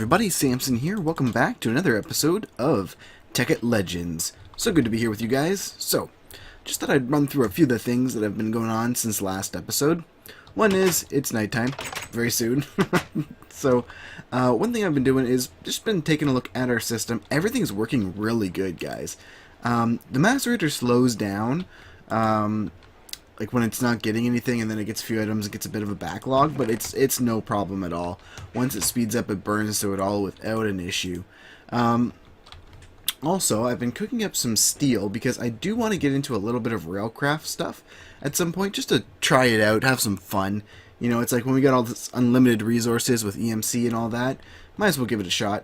everybody, Samson here. Welcome back to another episode of Tekkit Legends. So good to be here with you guys. So, just thought I'd run through a few of the things that have been going on since last episode. One is, it's nighttime, very soon. So, one thing I've been doing is just been taking a look at our system. Everything's working really good, guys. The macerator slows down, like when it's not getting anything and then it gets a few items, it gets a bit of a backlog, but it's no problem at all. Once it speeds up, it burns through it all without an issue. Also, I've been cooking up some steel because I do want to get into a little bit of Railcraft stuff at some point, just to try it out, have some fun. You know, it's like when we got all this unlimited resources with EMC and all that, might as well give it a shot.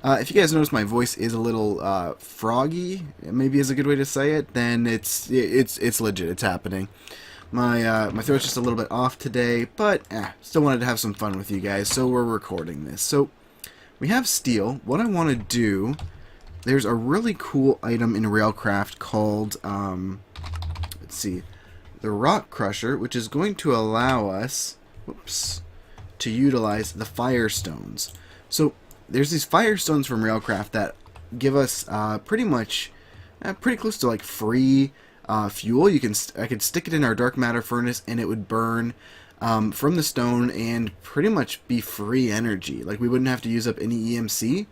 If you guys notice my voice is a little froggy, maybe is a good way to say it, then it's legit, it's happening. My throat's just a little bit off today, but still wanted to have some fun with you guys, so we're recording this. So we have steel. What I want to do, there's a really cool item in Railcraft called, let's see, the Rock Crusher, which is going to allow us, to utilize the Firestones. So there's these Firestones from Railcraft that give us pretty close to like free fuel. I could stick it in our dark matter furnace and it would burn from the stone and pretty much be free energy. Like we wouldn't have to use up any EMC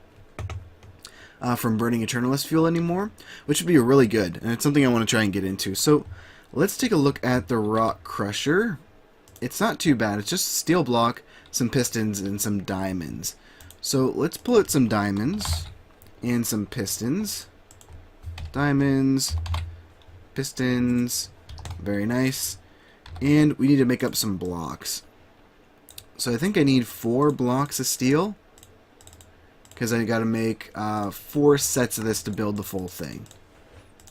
from burning Eternalist fuel anymore, which would be really good, and it's something I want to try and get into. So let's take a look at the Rock Crusher. It's not too bad. It's just a steel block, some pistons, and some diamonds. So let's pull out some diamonds and some pistons. Diamonds, pistons, very nice. And we need to make up some blocks. So I think I need 4 blocks of steel, because I got to make 4 sets of this to build the full thing.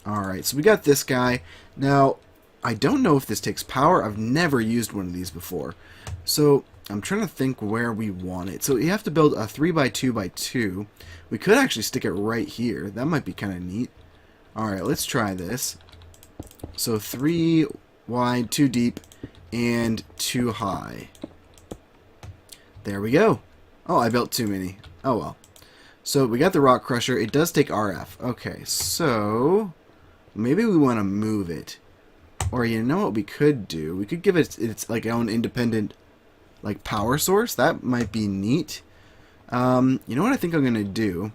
Alright, so we got this guy. Now, I don't know if this takes power. I've never used one of these before. So I'm trying to think where we want it. So you have to build a 3x2x2. We could actually stick it right here. That might be kind of neat. Alright, let's try this. So 3 wide, 2 deep, and 2 high. There we go. Oh, I built too many. Oh well. So we got the Rock Crusher. It does take RF. Okay, so maybe we want to move it. Or you know what we could do? We could give it its like own independent like power source. That might be neat. You know what I think I'm gonna do,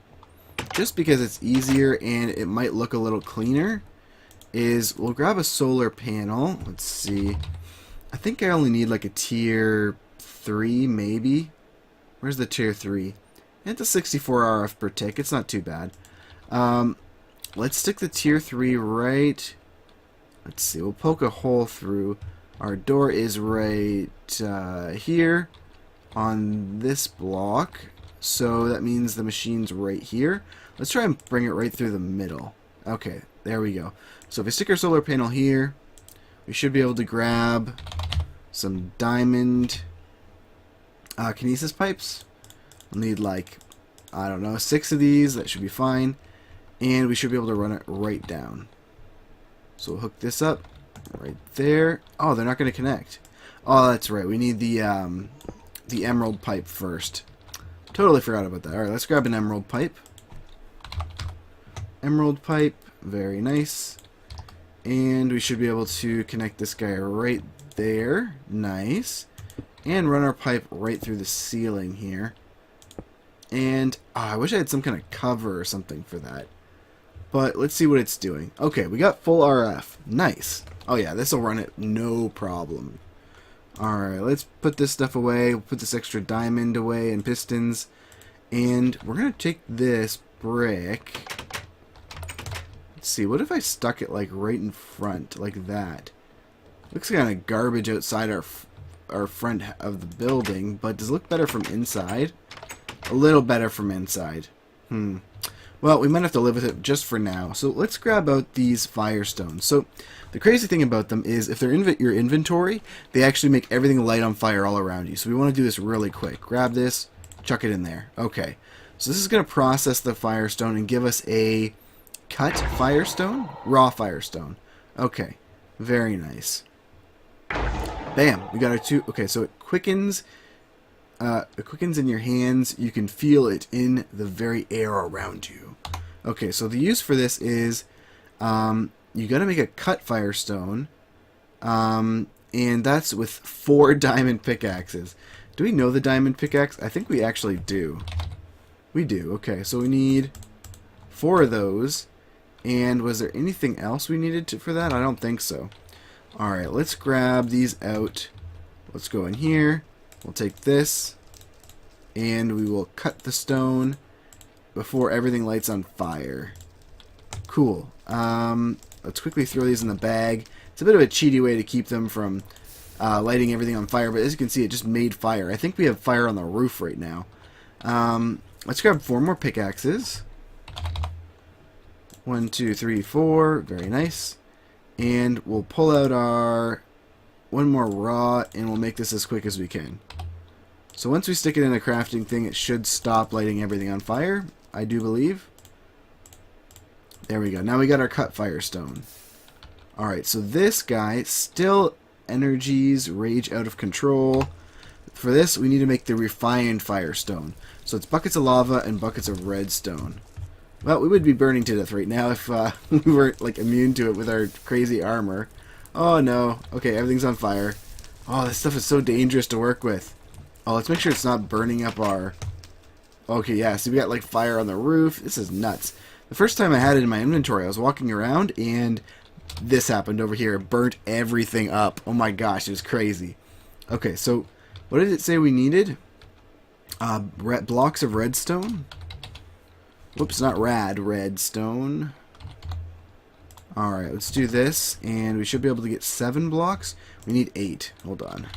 just because it's easier and it might look a little cleaner, is we'll grab a solar panel. Let's see. I think I only need like a tier 3 maybe. Where's the tier 3? It's a 64 RF per tick. It's not too bad. Let's stick the tier 3 right. Let's see. We'll poke a hole through. Our door is right here on this block. So that means the machine's right here. Let's try and bring it right through the middle. Okay, there we go. So if we stick our solar panel here, we should be able to grab some diamond kinesis pipes. We'll need like, I don't know, 6 of these. That should be fine. And we should be able to run it right down. So we'll hook this up right there. Oh, they're not going to connect. Oh, that's right. We need the emerald pipe first. Totally forgot about that. Alright, let's grab an emerald pipe. Emerald pipe. Very nice. And we should be able to connect this guy right there. Nice. And run our pipe right through the ceiling here. And I wish I had some kind of cover or something for that. But let's see what it's doing. Okay, we got full RF. Nice. Oh yeah, this will run it no problem. Alright, let's put this stuff away. We'll put this extra diamond away and pistons. And we're going to take this brick. Let's see, what if I stuck it like right in front, like that? Looks kind of garbage outside our front of the building, but does it look better from inside? A little better from inside. Well, we might have to live with it just for now. So let's grab out these Firestones. So the crazy thing about them is if they're in your inventory, they actually make everything light on fire all around you. So we want to do this really quick. Grab this, chuck it in there. Okay. So this is going to process the Firestone and give us a cut Firestone? Raw Firestone. Okay. Very nice. Bam. We got our 2. Okay, so it quickens it quickens in your hands. You can feel it in the very air around you. Okay, so the use for this is you got to make a cut Firestone, and that's with 4 diamond pickaxes. Do we know the diamond pickaxe? I think we actually do. We do. Okay, so we need 4 of those. And was there anything else we needed for that? I don't think so. Alright, let's grab these out. Let's go in here. We'll take this. And we will cut the stone before everything lights on fire. Cool. Let's quickly throw these in the bag. It's a bit of a cheaty way to keep them from lighting everything on fire, but as you can see, it just made fire. I think we have fire on the roof right now. Let's grab 4 more pickaxes. 1, 2, 3, 4. Very nice. And we'll pull out our 1 more raw, and we'll make this as quick as we can. So once we stick it in a crafting thing, it should stop lighting everything on fire, I do believe. There we go. Now we got our cut Firestone. Alright, so this guy, still energies rage out of control. For this, we need to make the refined Firestone. So it's buckets of lava and buckets of redstone. Well, we would be burning to death right now if we weren't like immune to it with our crazy armor. Oh no. Okay, everything's on fire. Oh, this stuff is so dangerous to work with. Oh, let's make sure it's not burning up our... Okay, yeah, so we got like fire on the roof. This is nuts. The first time I had it in my inventory, I was walking around and this happened over here. It burnt everything up. Oh my gosh, it was crazy. Okay, so what did it say we needed? Blocks of redstone? Whoops, not redstone. Alright, let's do this, and we should be able to get 7 blocks. We need 8. Hold on.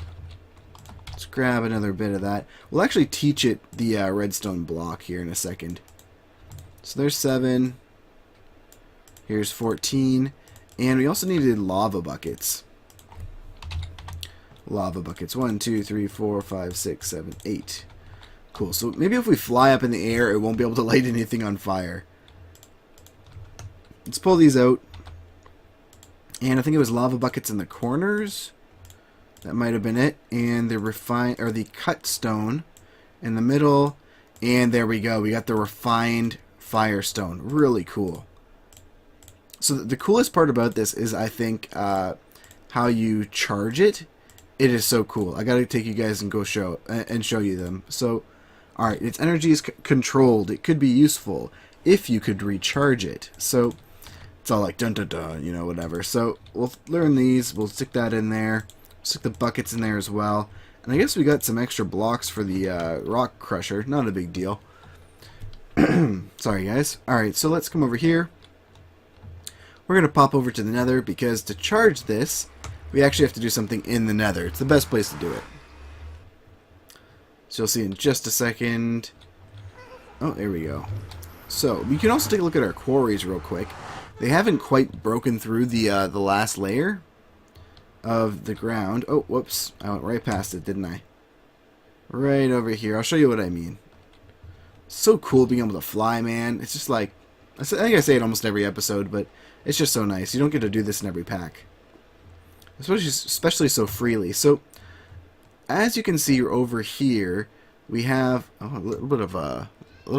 Let's grab another bit of that. We'll actually teach it the redstone block here in a second. So there's 7. Here's 14. And we also needed lava buckets. Lava buckets. 1, 2, 3, 4, 5, 6, 7, 8. Cool. So maybe if we fly up in the air, it won't be able to light anything on fire. Let's pull these out. And I think it was lava buckets in the corners. That might have been it. And the cut stone in the middle. And there we go. We got the refined Firestone. Really cool. So the coolest part about this is, I think, how you charge it. It is so cool. I gotta take you guys and go show you them. So, alright, its energy is controlled. It could be useful if you could recharge it. So, it's all like dun dun dun, you know, whatever. So, we'll learn these. We'll stick that in there. Stick the buckets in there as well. And I guess we got some extra blocks for the rock crusher. Not a big deal. Sorry, guys. Alright, so let's come over here. We're going to pop over to the nether because to charge this, we actually have to do something in the nether. It's the best place to do it. So you'll see in just a second. Oh, there we go. So we can also take a look at our quarries real quick. They haven't quite broken through the last layer of the ground. Oh, whoops. I went right past it, didn't I? Right over here. I'll show you what I mean. So cool being able to fly, man. It's just like, I think I say it almost every episode, but it's just so nice. You don't get to do this in every pack. Especially so freely. So, as you can see over here, we have a little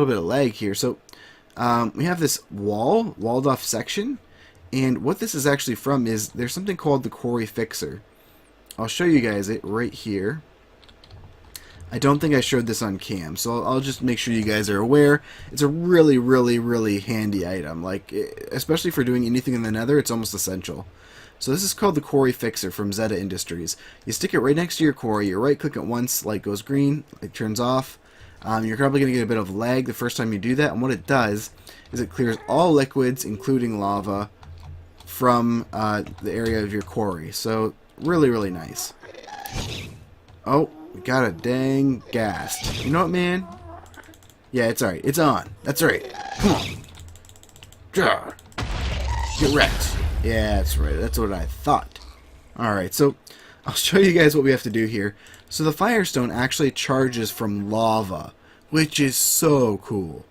bit of lag here. So, we have this walled off section, and what this is actually from is there's something called the Quarry Fixer. I'll show you guys it right here. I don't think I showed this on cam, so I'll just make sure you guys are aware. It's a really, really, really handy item. Like, especially for doing anything in the nether, it's almost essential. So this is called the Quarry Fixer from Zeta Industries. You stick it right next to your quarry, you right click it once, light goes green, it turns off. You're probably going to get a bit of lag the first time you do that, and what it does is it clears all liquids, including lava, from the area of your quarry. So, really, really nice. Oh. We got a dang ghast. You know what, man? Yeah, it's alright. It's on. That's right. Come on. Get wrecked. Yeah, that's right. That's what I thought. Alright, so I'll show you guys what we have to do here. So the Firestone actually charges from lava, which is so cool.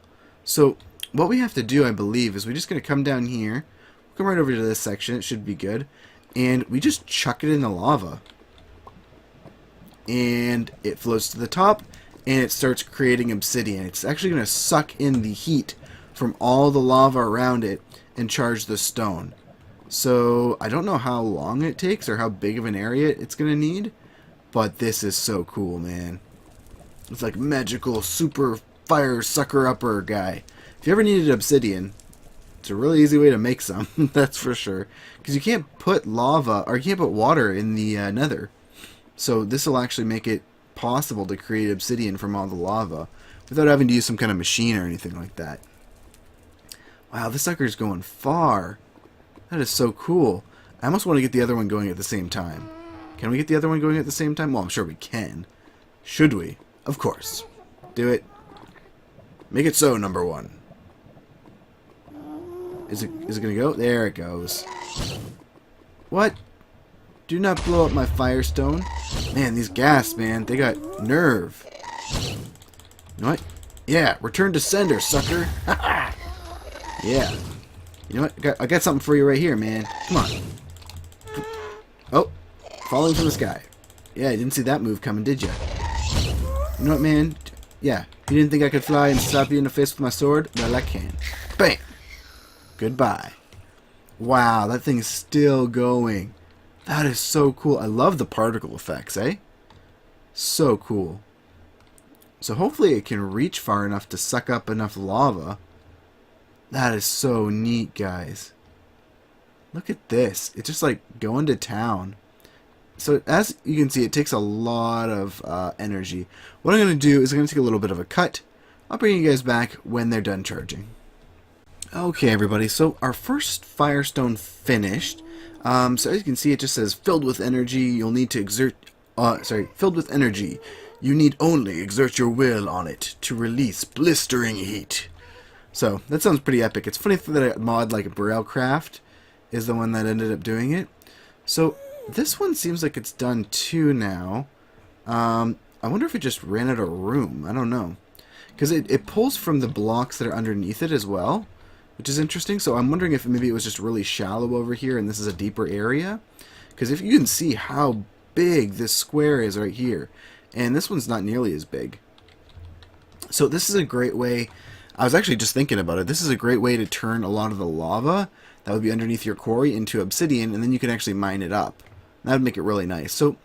So what we have to do, I believe, is we're just going to come down here. We'll come right over to this section. It should be good. And we just chuck it in the lava. And it floats to the top, and it starts creating obsidian. It's actually going to suck in the heat from all the lava around it and charge the stone. So I don't know how long it takes or how big of an area it's going to need, but this is so cool, man. It's like magical super fire sucker upper guy. If you ever needed obsidian, it's a really easy way to make some, that's for sure. Because you can't put lava, or you can't put water in the nether. So this will actually make it possible to create obsidian from all the lava without having to use some kind of machine or anything like that. Wow, this sucker's going far. That is so cool. I almost want to get the other one going at the same time. Can we get the other one going at the same time? Well, I'm sure we can. Should we? Of course. Do it. Make it so, number one. Is it going to go? There it goes. What? Do not blow up my Firestone. Man, these gas, man, they got nerve. You know what? Yeah, return to sender, sucker. Yeah. You know what? I got something for you right here, man. Come on. Oh, falling from the sky. Yeah, you didn't see that move coming, did you? You know what, man? Yeah, you didn't think I could fly and slap you in the face with my sword? Well, I can. Bam! Goodbye. Wow, that thing's still going. That is so cool. I love the particle effects, eh? So cool. So hopefully it can reach far enough to suck up enough lava. That is so neat, guys. Look at this. It's just like going to town. So as you can see, it takes a lot of energy. What I'm going to do is I'm going to take a little bit of a cut. I'll bring you guys back when they're done charging. Okay, everybody. So our first Firestone finished. So as you can see, it just says filled with energy. You'll need to exert. Filled with energy. You need only exert your will on it to release blistering heat. So that sounds pretty epic. It's funny that a mod like Railcraft is the one that ended up doing it. So this one seems like it's done too now. I wonder if it just ran out of room. I don't know. Because it pulls from the blocks that are underneath it as well, which is interesting. So I'm wondering if maybe it was just really shallow over here and this is a deeper area. Because if you can see how big this square is right here, and this one's not nearly as big. So this is a great way. I was actually just thinking about it. This is a great way to turn a lot of the lava that would be underneath your quarry into obsidian, and then you can actually mine it up. That would make it really nice. So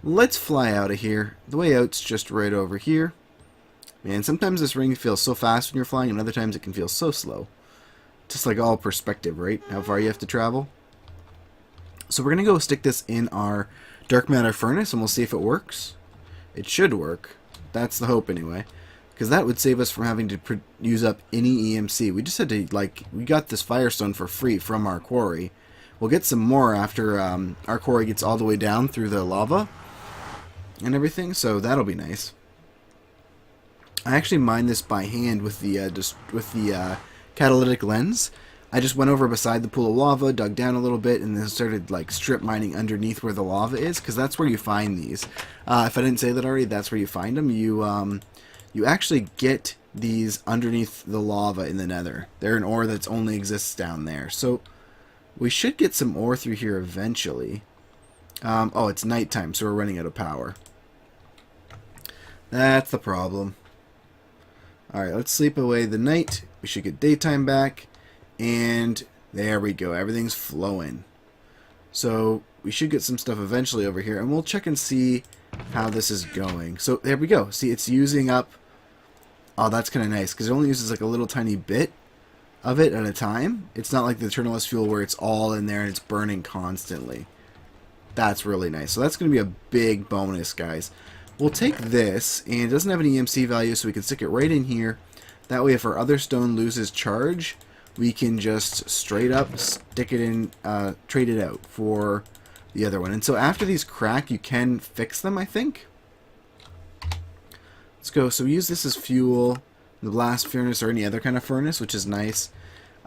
let's fly out of here. The way out's just right over here. Man, sometimes this ring feels so fast when you're flying, and other times it can feel so slow. Just like all perspective, right? How far you have to travel. So we're going to go stick this in our dark matter furnace, and we'll see if it works. It should work. That's the hope anyway. Because that would save us from having to use up any EMC. We just had to, we got this Firestone for free from our quarry. We'll get some more after our quarry gets all the way down through the lava and everything, so that'll be nice. I actually mined this by hand with the Catalytic Lens. I just went over beside the pool of lava, dug down a little bit, and then started strip mining underneath where the lava is, because that's where you find these. If I didn't say that already, that's where you find them. You actually get these underneath the lava in the nether. They're an ore that only exists down there. So we should get some ore through here eventually. Oh, it's nighttime, so we're running out of power. That's the problem. Alright, let's sleep away the night. We should get daytime back. And there we go. Everything's flowing. So we should get some stuff eventually over here. And we'll check and see how this is going. So there we go. See, it's using up. Oh, that's kind of nice, because it only uses a little tiny bit of it at a time. It's not like the Eternalist fuel where it's all in there and it's burning constantly. That's really nice. So that's going to be a big bonus, guys. We'll take this, and it doesn't have an EMC value, so we can stick it right in here. That way, if our other stone loses charge, we can just straight up stick it in, trade it out for the other one. And so after these crack, you can fix them, I think. Let's go. So we use this as fuel, the blast furnace or any other kind of furnace, which is nice.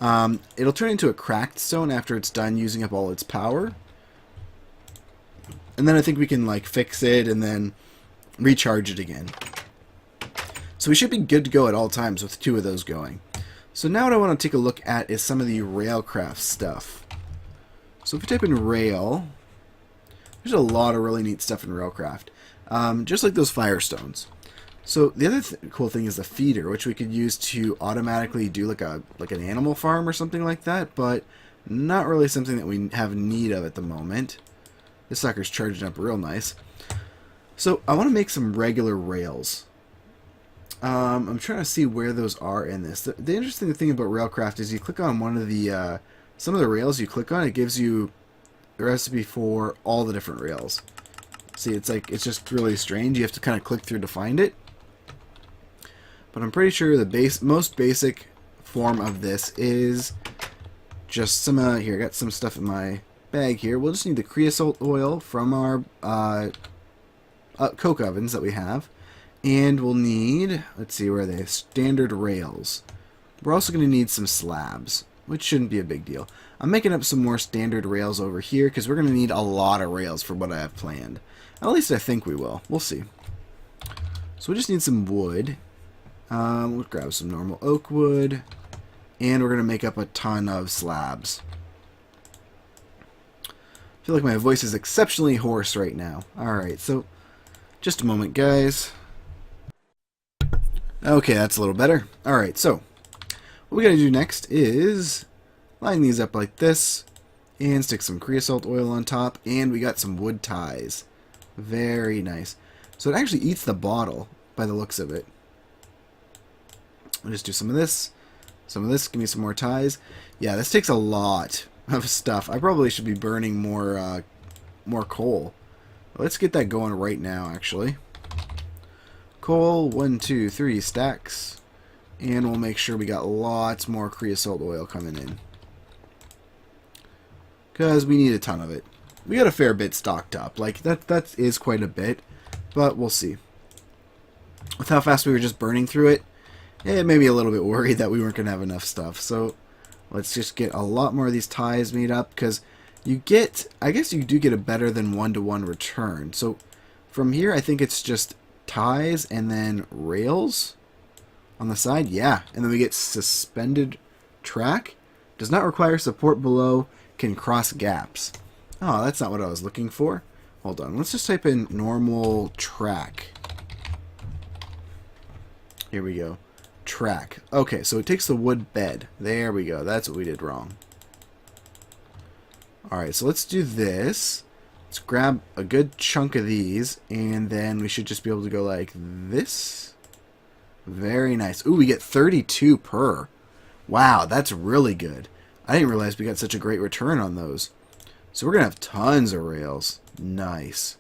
It'll turn into a cracked stone after it's done using up all its power. And then I think we can fix it and then recharge it again. So we should be good to go at all times with two of those going. So now what I want to take a look at is some of the Railcraft stuff. So if we type in rail, there's a lot of really neat stuff in Railcraft. Just like those Firestones. So the other cool thing is the feeder, which we could use to automatically do like an animal farm or something like that, but not really something that we have need of at the moment. This sucker's charging up real nice. So I want to make some regular rails. I'm trying to see where those are in this. The interesting thing about Railcraft is you click on one of the some of the rails you click on, it gives you the recipe for all the different rails. See, it's just really strange. You have to kind of click through to find it. But I'm pretty sure the most basic form of this is just some here. I got some stuff in my bag here. We'll just need the creosote oil from our coke ovens that we have. And we'll need, let's see, where are they? Standard rails. We're also going to need some slabs, which shouldn't be a big deal. I'm making up some more standard rails over here because we're going to need a lot of rails for what I have planned. At least I think we will. We'll see. So we just need some wood. We'll grab some normal oak wood. And we're going to make up a ton of slabs. I feel like my voice is exceptionally hoarse right now. Alright, so just a moment, guys. Okay, that's a little better. Alright, so what we got to do next is line these up like this and stick some creosote oil on top, and we got some wood ties. Very nice. So it actually eats the bottle by the looks of it. I'll just do some of this, give me some more ties. Yeah, this takes a lot of stuff. I probably should be burning more coal. Let's get that going right now, actually. Coal, 1, 2, 3 stacks. And we'll make sure we got lots more creosote oil coming in, because we need a ton of it. We got a fair bit stocked up. Like, that is quite a bit, but we'll see. With how fast we were just burning through it, it made me a little bit worried that we weren't going to have enough stuff. So let's just get a lot more of these ties made up, because you get, I guess you do get a better than 1-to-1 return. So from here, I think it's just ties and then rails on the side. Yeah, and then we get suspended track. Does not require support below, can cross gaps. Oh, that's not what I was looking for. Hold on, let's just type in normal track. Here we go. Track. Okay, so it takes the wood bed. There we go. That's what we did wrong. Alright, so let's do this. Let's grab a good chunk of these, and then we should just be able to go like this. Very nice. Ooh, we get 32 per. Wow, that's really good. I didn't realize we got such a great return on those. So we're going to have tons of rails. Nice.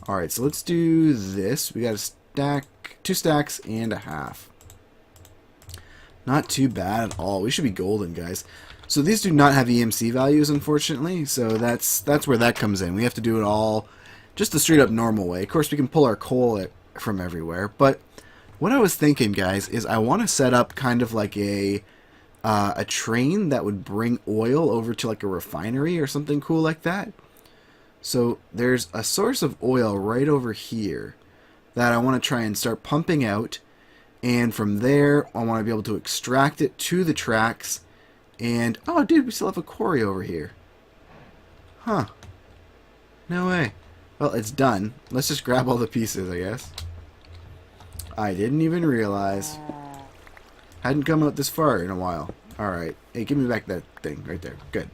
Alright, so let's do this. We got a stack, 2 stacks and a half. Not too bad at all. We should be golden, guys. So these do not have EMC values, unfortunately. So that's where that comes in. We have to do it all just the straight up normal way. Of course, we can pull our coal from everywhere. But what I was thinking, guys, is I want to set up kind of like a train that would bring oil over to like a refinery or something cool like that. So there's a source of oil right over here that I want to try and start pumping out. And from there, I want to be able to extract it to the tracks. And, oh, dude, we still have a quarry over here. Huh. No way. Well, it's done. Let's just grab all the pieces, I guess. I didn't even realize. Hadn't come out this far in a while. Alright. Hey, give me back that thing right there. Good.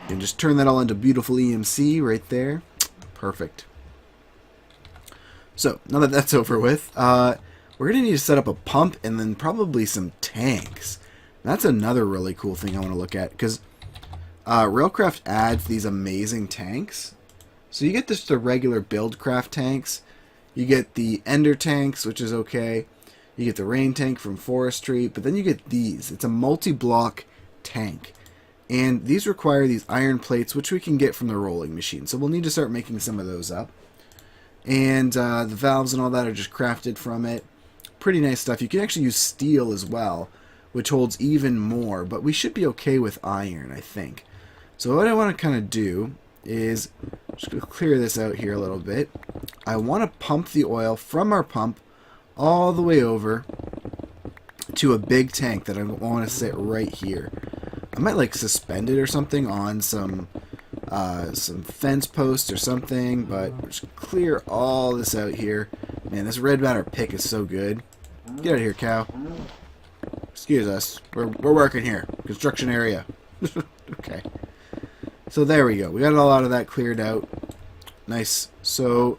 You can just turn that all into beautiful EMC right there. Perfect. So, now that that's over with, we're going to need to set up a pump and then probably some tanks. That's another really cool thing I want to look at, because Railcraft adds these amazing tanks. So you get just the regular Buildcraft tanks. You get the Ender tanks, which is okay. You get the Rain tank from Forestry, but then you get these. It's a multi-block tank. And these require these iron plates, which we can get from the rolling machine. So we'll need to start making some of those up. And the valves and all that are just crafted from it. Pretty nice stuff. You can actually use steel as well, which holds even more, but we should be okay with iron, I think. So what I want to kind of do is just going to clear this out here a little bit. I want to pump the oil from our pump all the way over to a big tank that I want to sit right here. I might like suspend it or something on some fence posts or something, but just clear all this out here. Man, this red matter pick is so good. Get out of here, cow. Excuse us. We're working here. Construction area. Okay. So there we go. We got all out of that cleared out. Nice. So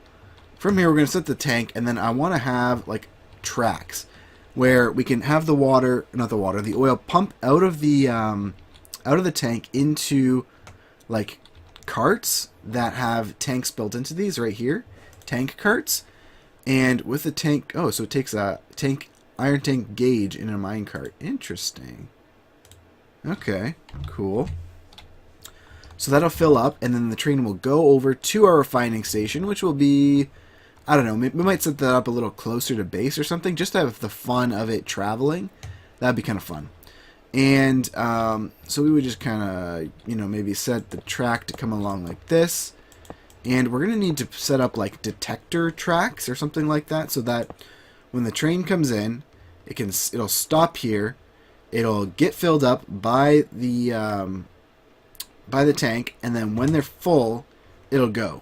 from here we're going to set the tank, and then I want to have like tracks where we can have the water, not the water, the oil pump out of the tank into like carts that have tanks built into these right here, tank carts. And with the tank, oh, so it takes a iron tank gauge in a mine cart. Interesting. Okay, cool. So that'll fill up, and then the train will go over to our refining station, which will be, I don't know, we might set that up a little closer to base or something, just to have the fun of it traveling. That'd be kind of fun. And so we would just kind of, you know, maybe set the track to come along like this. And we're going to need to set up like detector tracks or something like that, so that when the train comes in, it'll stop here. It'll get filled up by the tank, and then when they're full, it'll go.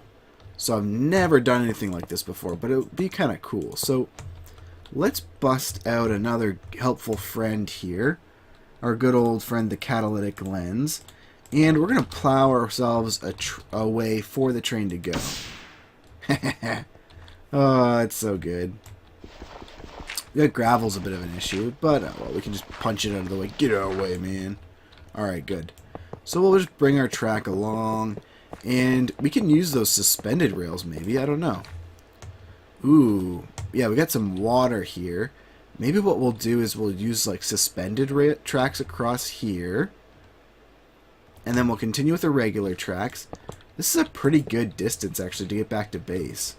So I've never done anything like this before, but it would be kind of cool. So let's bust out another helpful friend here, our good old friend, the Catalytic Lens, and we're going to plow ourselves a way for the train to go. Oh, it's so good. Yeah, gravel's a bit of an issue, but well, we can just punch it out of the way. Get out of the way, man. Alright, good. So we'll just bring our track along, and we can use those suspended rails maybe, I don't know. Ooh, yeah, we got some water here. Maybe what we'll do is we'll use like suspended tracks across here, and then we'll continue with the regular tracks. This is a pretty good distance actually to get back to base,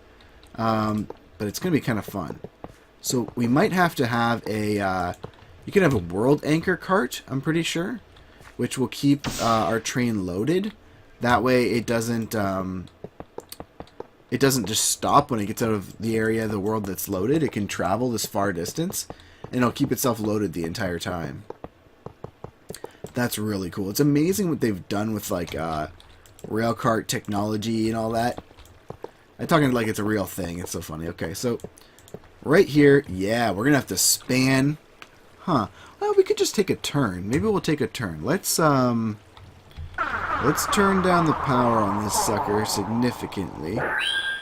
but it's going to be kind of fun. So we might have to have a, you can have a world anchor cart, I'm pretty sure, which will keep our train loaded. That way it doesn't just stop when it gets out of the area of the world that's loaded. It can travel this far distance, and it'll keep itself loaded the entire time. That's really cool. It's amazing what they've done with like railcart technology and all that. I'm talking like it's a real thing. It's so funny. Okay, so right here, yeah, we're gonna have to span. Huh. Well, we could just take a turn. Maybe we'll take a turn. Let's turn down the power on this sucker significantly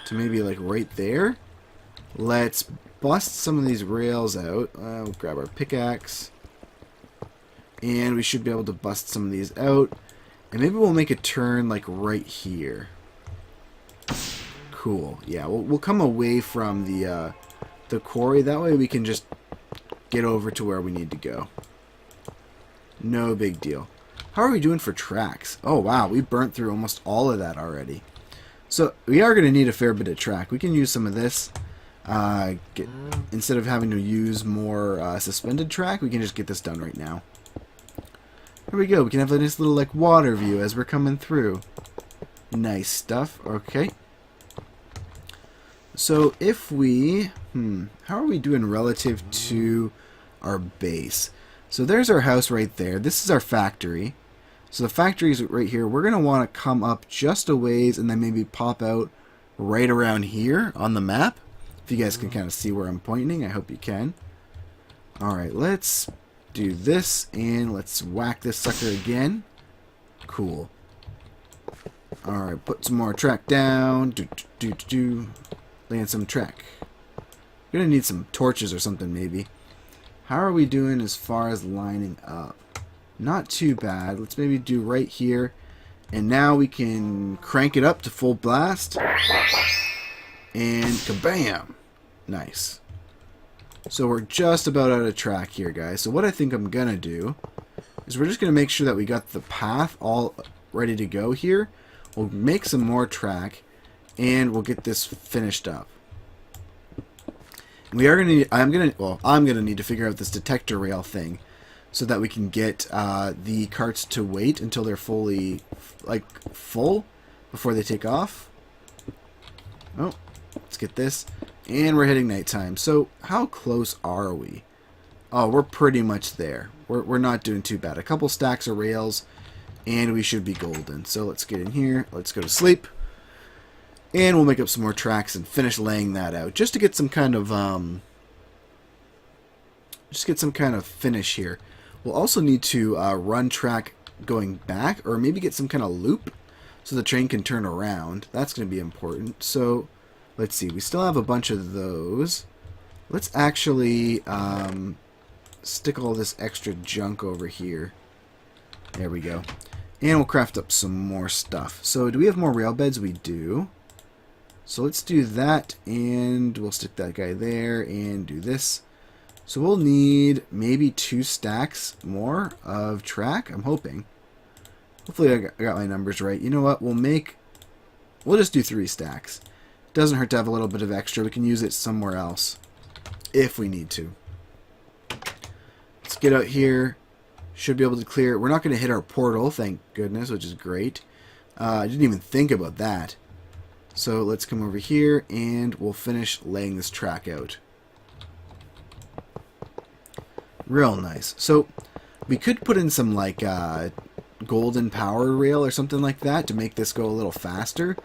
to maybe like right there. Let's bust some of these rails out. We'll grab our pickaxe, and we should be able to bust some of these out. And maybe we'll make a turn like right here. Cool. Yeah, we'll come away from the quarry. That way we can just get over to where we need to go. No big deal. How are we doing for tracks? Oh wow, we burnt through almost all of that already. So we are going to need a fair bit of track. We can use some of this. Instead of having to use more suspended track, we can just get this done right now. Here we go. We can have a nice little like water view as we're coming through. Nice stuff. Okay. So if we, how are we doing relative to our base? So there's our house right there. This is our factory. So the factory is right here. We're going to want to come up just a ways and then maybe pop out right around here on the map. If you guys can kind of see where I'm pointing, I hope you can. Alright, let's do this, and let's whack this sucker again. Cool. Alright, put some more track down. Land some track. We're gonna need some torches or something maybe. How are we doing as far as lining up? Not too bad. Let's maybe do right here. And now we can crank it up to full blast. And kabam! Nice. So we're just about out of track here, guys. So what I think I'm going to do is we're just going to make sure that we got the path all ready to go here. We'll make some more track, and we'll get this finished up. We are going to need, I'm going to need to figure out this detector rail thing so that we can get the carts to wait until they're fully, full before they take off. Oh, let's get this. And we're hitting nighttime. So how close are we? Oh, we're pretty much there. We're not doing too bad. A couple stacks of rails, and we should be golden. So let's get in here. Let's go to sleep. And we'll make up some more tracks and finish laying that out, just to get some kind of finish here. We'll also need to run track going back, or maybe get some kind of loop so the train can turn around. That's going to be important. So let's see, we still have a bunch of those. Let's actually stick all this extra junk over here. There we go. And we'll craft up some more stuff. So do we have more rail beds? We do. So let's do that, and we'll stick that guy there and do this. So we'll need maybe 2 stacks more of track, I'm hoping. Hopefully I got my numbers right. You know what? We'll just do 3 stacks. Doesn't hurt to have a little bit of extra. We can use it somewhere else if we need to. Let's get out here. Should be able to clear it. We're not going to hit our portal, thank goodness, which is great. I didn't even think about that. So let's come over here and we'll finish laying this track out. Real nice. So we could put in some like golden power rail or something like that to make this go a little faster.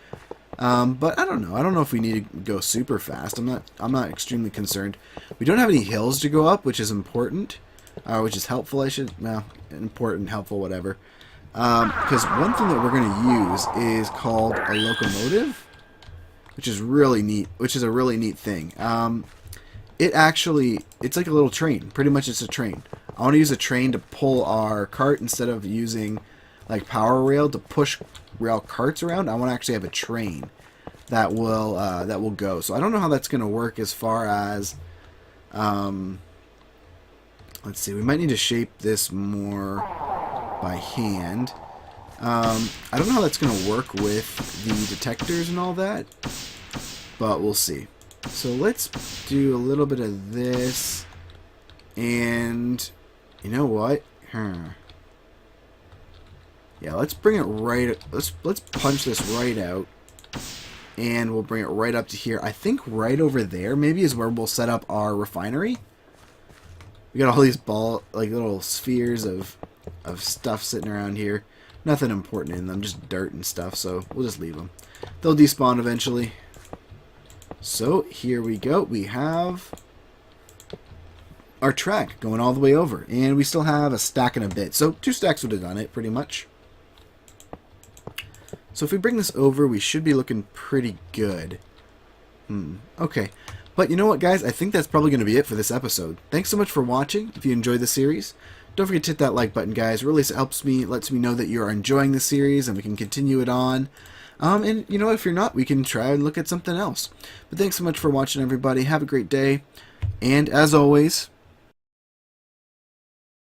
But I don't know. I don't know if we need to go super fast. I'm not extremely concerned. We don't have any hills to go up, which is important. Which is helpful, important, helpful, whatever. Because one thing that we're going to use is called a locomotive, which is really neat. Which is a really neat thing. It's like a little train. Pretty much, it's a train. I want to use a train to pull our cart instead of using like power rail to push rail carts around. I want to actually have a train that will go. So I don't know how that's going to work as far as. Let's see, we might need to shape this more by hand. I don't know how that's going to work with the detectors and all that, but we'll see. So let's do a little bit of this, and you know what? Yeah, let's bring it right. Let's punch this right out, and we'll bring it right up to here. I think right over there maybe is where we'll set up our refinery. We got all these little spheres of stuff sitting around here. Nothing important in them, just dirt and stuff, so we'll just leave them. They'll despawn eventually. So here we go. We have our track going all the way over, and we still have a stack and a bit. So 2 stacks would have done it, pretty much. So if we bring this over, we should be looking pretty good. Okay. But you know what, guys? I think that's probably going to be it for this episode. Thanks so much for watching. If you enjoyed the series, don't forget to hit that like button, guys. It really helps me, lets me know that you are enjoying the series, and we can continue it on. And, you know, if you're not, we can try and look at something else. But thanks so much for watching, everybody. Have a great day. And, as always,